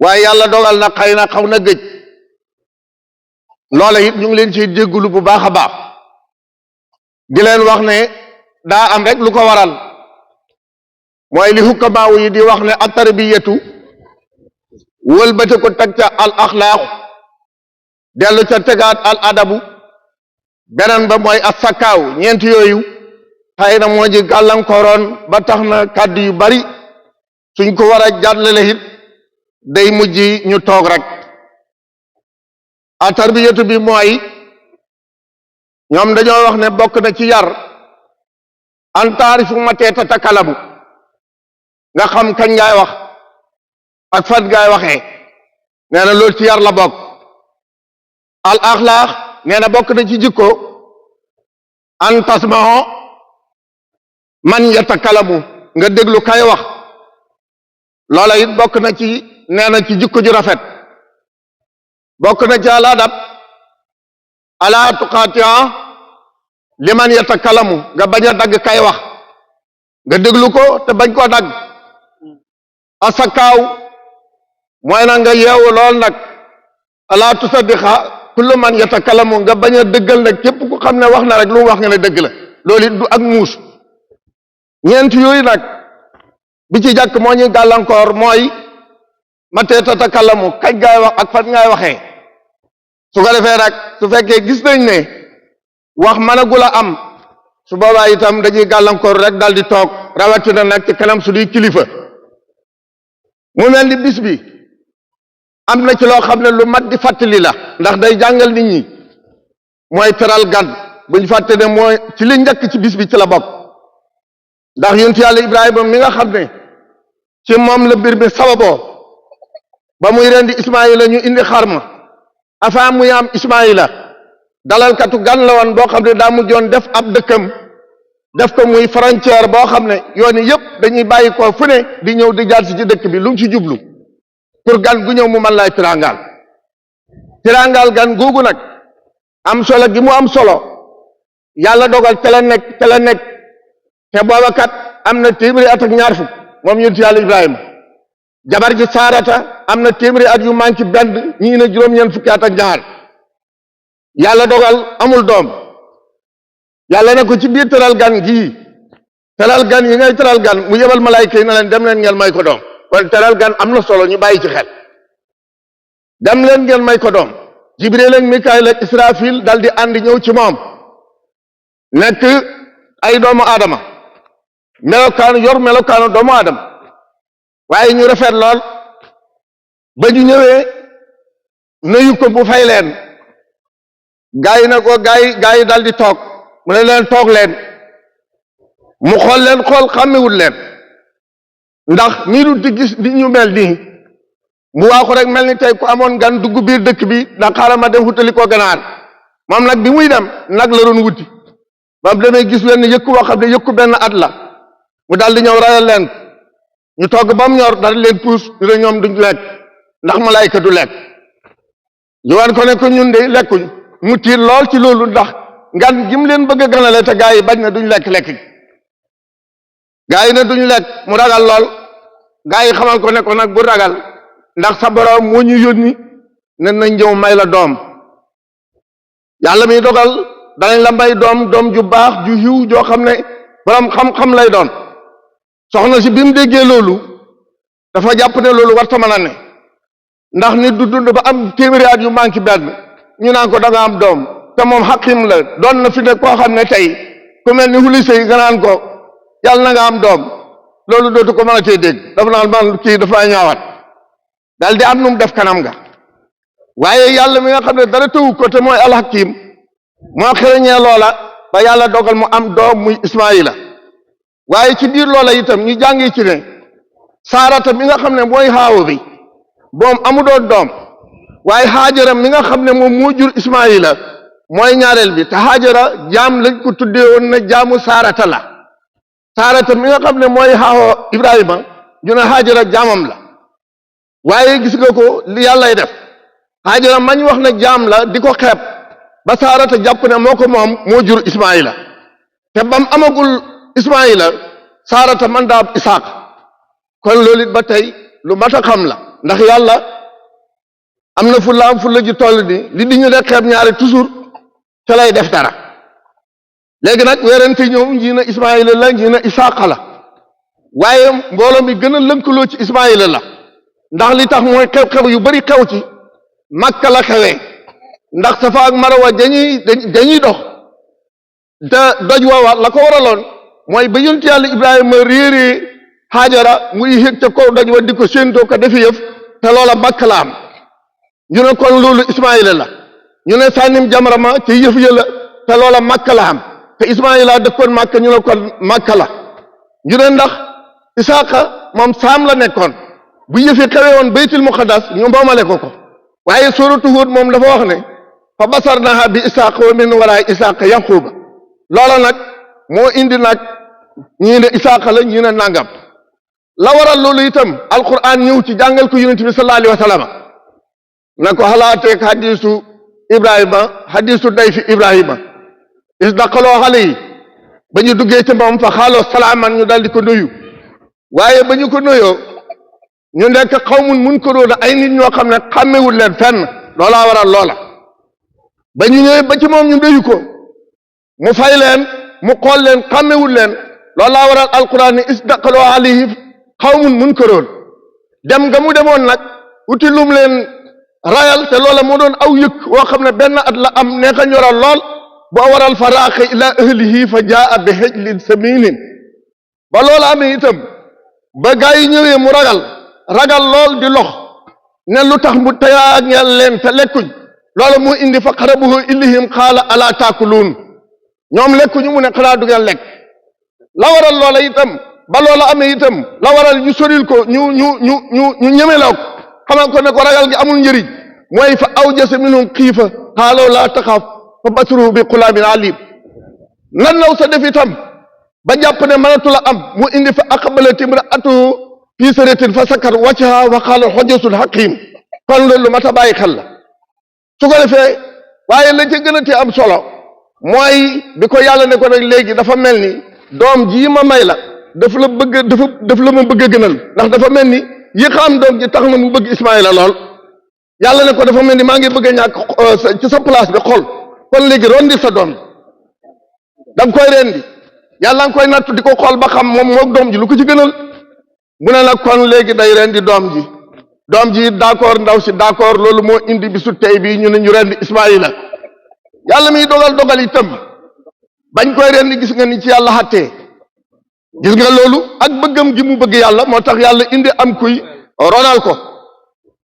waaye yàlla dogal na xëy na xaw na gëj loola it ñu ngi leen ciy jéggulu bu baax a baax di leen wax ne daa am rek lu ko waral mooy li hukkamaawu yi di wax ne at tarbiyatu wëlbate ko teg ca al axlaaqu dellu ca tegaat al adabu beneen ba mooy as sakkaaw ñeent yooyu xëy na moo ji gàllankooroon ba tax na kàddu yu bari suñ ko war a jàllale it day mujj ñu toog rek a tarbiyatu bi mooy ñoom dañoo wax ne bokk na ci yar an taarifu matee tatakalamu nga xam kañ ngaay wax ak fan ngaay waxee nee na loolu ci yar la bokk al axlaax nee na bokk na ci jikko an tasmaho man yatakalamu nga déglu kay wax loola it bokk na ci nee na ci jikko ju rafet bokk na ci al adab ala tuqatia liman yatakalamu nga bañ a dagg kay wax nga déglu ko te bañ koo dagg asakaaw mooy na nga yeewu lool nag ala tusaddiqa kullu man yatakalamu nga bañ a dëggal nag képp ku xam ne wax na rek lu mu wax nga ne dëgg la loolu it du ak muus ñeent yooyu nag bi ci jàkk moo ñuy gàllankoor mooy matee tatakalamu kañ ngaay wax ak fan ngaay waxee su ko defee nag su fekkee gis nañ ne wax mënagul a am su boobaa itam dañuy gàllankoor rek dal di toog rawatina nag ci kanam su di kilifa mu mel ni bis bi am na ci loo xam ne lu mat di fàttali la ndax day jàngal nit ñi mooy teral gan buñ fàtte ne mooy ci li njëkk ci bis bi ci la bokk ndax yonent yàlla Ibrahima mi nga xam ne ci moom la mbir mi sababoo ba muy rendi Ismaayila ñu indi xarma avant muy am Ismaayila dalalkatu gan la woon boo xam ne daa mujjoon def ab dëkkam def ko muy frontière boo xam ne yoon yi yëpp dañuy bàyyi ko fu ne di ñëw di jaar si ci dëkk bi lu mu ci jublu pour gan gu ñëw mu mën laay tirangaal gan googu nag am solo gi mu am solo yàlla dogal te la nekk te booba kat am na téeméeri at ak ñaar fukk moom yonent yàlla Ibrahima jabar ji Saarata am na téeméeri at yu manqué benn ñii ne juróom-ñeent fukki at ak ñaar yàlla dogal amul doom yàlla ne ko ci biir teral gan gii teral gan yi ngay teral gan mu yebal malaayka yi na leen dem leen ngeen may ko doom kon teral gan am na solo ñu bàyyi ci xel dem leen ngeen may ko doom Jibril ak Mikaayil ak Israfil dal di ànd ñëw ci moom nekk ay doomu aadama yor melokaanu doomu aadama waaye ñu rafet lool ba ñu ñëwee nuyu ko bu fay leen gaa yi na ko gaa yi dal di toog mu ne leen toog leen mu xool xàmmewul leen ndax nii du di gis di ñu mel nii mu waaxu rek mel ni tey ku amoon gan dugg biir dëkk bi ndax xaaral ma dem wutali ko ganaar moom nag bi muy dem nag la doon wuti ba mu demee gis wenn yëkku boo xam ne yëkku benn at la mu daal di ñëw rayal leen ñu togg ba mu ñor dal leen puus ñu ne ñoom duñ lekk ndax malaayka du lekk ñu wan ko ne ko ñun de lekkuñ mu tiir lool ci loolu ndax ngan gi mu leen bëgg a ganale te gaa yi bañ na duñ lekk gaa yi ne duñ lekk mu ragal lool gaa yi xamal ko ne ko nag bu ragal ndax sa borom moo ñu yónni ne nañ ñëw may la doom yàlla mi dogal danañ la may doom ju baax ju xiw joo xam ne borom xam-xam lay doon soxna si bi mu déggee loolu dafa jàpp ne loolu warta mën a ne ndax nit du dund ba am téeméeri at yu manqué benn ñu naan ko da nga am doom te moom xakim la doon na fi ne koo xam ne tey ku mel ni xulise yi nga naan ko yàlla na nga am doom loolu dootu ko mën a tey dégg dafa naan man kii dafa ñaawat dal di am nu mu def kanam nga waaye yàlla mi nga xam ne dara tëwu ko te mooy alxakim moo xereñee loola ba yàlla dogal mu am doom muy Ismaayila waaye ci biir loola itam ñu jàngi ci ne Saarata mi nga xam ne mooy xaawo bi moom amu doon doom waaye Haajara mi nga xam ne moom moo jur Ismaayila mooy ñaareel bi te Haajara jaam lañ ko tuddee woon na jaamu Saarata la Saarata mi nga xam ne mooy xaawo Ibrahima ñu ne Haajara jaamam la waaye gis nga ko li yàllay def Haajara mañ wax ne jaam la di ko xeeb ba Saarata jàpp ne moo ko moom moo jur Ismaayila te bam amagul Ismaayila Saarata man daa Isaaq kon loolu it ba tey lu mat a xam la ndax yàlla am na fulla ji toll ni li di ñu de xeeb ñaari toujours ca lay def dara léegi nag weerante ñëw ñii na Ismaayila la ñii na Isaaqa la waaye mbooloo mi gën a lënkaloo ci Ismaayila la ndax li tax mooy xew-xew yu bari xew ci Makka la xewee ndax Safa ak Marwa dañuy dox te doj woowa la ko waraloon mooy ba yonent yàlla Ibrahima réeree Haajara muy yëg ca kaw doj wa di ko séentoo ko defi yëf te loola Makka la am ñu ne kon loolu Ismaayila la ñu ne sànnim jamrama ci yëf ya la te loola Makka la am te Ismaayila dëkkoon Makka ñu ne kon Makka la ñu ne ndax Isaaqa moom Saam la nekkoon bu yëfi xewee woon baytul muqaddas ñu moomale ko waaye suuratu Huud moom dafa wax ne fa basarnaha bi Isaaqa wa min waraay Isaaqa Yaquuba loola nag moo indi nag ñii ne Isaaqa la ñii ne nangam la waral loolu itam alquran ñëw ci jàngal ko yonent bi sallallahu alayhi wa sallam na ko xalaateeg hadisu Ibrahima hadisu dayfi Ibrahima is daqaloo xale yi ba ñu duggee ci moom fa xaaloo salaaman ñu dal di ko nuyu waaye ba ñu ko nuyoo ñu nekk xawmun munkaruuna ay nit ñoo xam ne xàmmewul leen fenn loolaa waral loola ba ñu ñëwee ba ci moom ñu nuyu ko mu fay leen mu xool leen xàmmewul leen loolaa waral alquran ni isdaqaloo alayhi xawmun munkaruun dem nga mu demoon nag wuti lum leen rayal te loola moo doon aw yëkk woo xam ne benn at la am neex a ñoral lool boo waral fa raaqa ila ahlihi fa jaa bi hijlin saminin ba loola amee itam ba gaa yi ñëwee mu ragal lool di lox ne lu tax mu tayaangeel leen te lekkuñ loola moo indi fa qarabahu ilayhim qaala alaa taakuluun ñoom lekkuñu mu ne xanaa du ngeen lekk la waral loola itam ba loola amee itam la waral ñu soril ko ñu ñemeloo ko xamal ko ne ko ragal gi amul njëriñ mooy fa awjasa minhum xiifa qaaloo laa taxaaf fa basruhu bi xulaamin aliim nan law sa def itam ba jàpp ne mënatu la am mu indi fa aqbalat imraatuhu fii saratin fa sakar wajhaha wa qaala hujjatul hakiim kon loolu mat a bàyyi xel la su ko defee waaye la ca gën a te am solo mooy bi ko yàlla ne ko nag léegi dafa mel ni doom ji ma may la daf la ma bëgg a gënal ndax dafa mel ni yi xam doom ji tax na mu bëgg Ismaayila lool yàlla ne ko dafa mel ni maa ngi bëgg a ñàkk ci sa place bi xol kon léegi rondi sa doom da nga koy rendi yàlla nga koy nattu di ko xool ba xam moom moog doom ji lu ko ci gënal mu ne nag kon léegi day rendi doom ji d'accord ndaw si d'accord loolu moo indi bisu tey bii ñu ne ñu rendi Ismaayila yàlla miy dogal itam bañ koy rendi gis nga ni ci yàlla xattee gis nga loolu ak bëggam gi mu bëgg yàlla moo tax yàlla indi am kuy ronal ko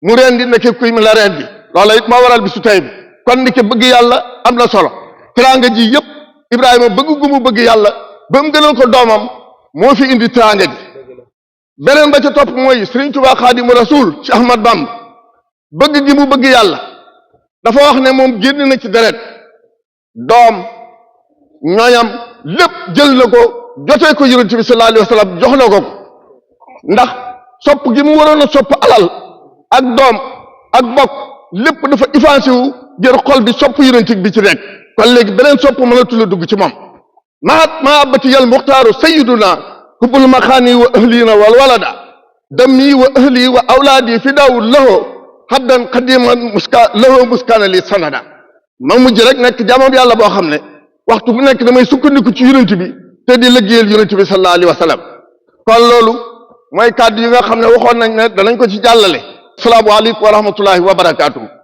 mu rendi nekke kuy mi la rendi loola it moo waral bisu tey bi kon ni ke bëgg yàlla am na solo teraanga ji yëpp Ibrahima bëgg gu mu bëgg yàlla ba mu gënal ko doomam moo fi indi teraanga ji beneen ba ca topp mooy Sëriñ Tuubaa Xaadimu Rasuul ci Ahmad Bamba bëgg gi mu bëgg yàlla dafa wax ne moom génn na ci deret doom ñooñam lépp jël na ko jotee ko Yonent bi sallallahu alayhi wa sallam jox na ko ndax sopp gi mu waroon a sopp alal ak doom ak bokk lépp dafa effacé wu jër xol bi sopp Yonent bi ci nekk kon léegi beneen sopp mënatul a dugg ci moom maa abati yal muxtaaru sayyiduna hubbul maxaani wa ahliina wal walada dammi wa ahli wa awlaadi fi daawul lahu haddan qadiman muskaana li sanada ma mujj rek nekk jaamam yàlla boo xam ne waxtu bu nekk damay sukkandiku ci Yonent bi te di liggéeyal Yonent bi sallallahu alayhi wa sallam kon loolu mooy kàddu yi nga xam ne waxoon nañ ne danañ ko ci jàllale. Assalaamu aleykum wa rahmatullahi wa barakaatuh.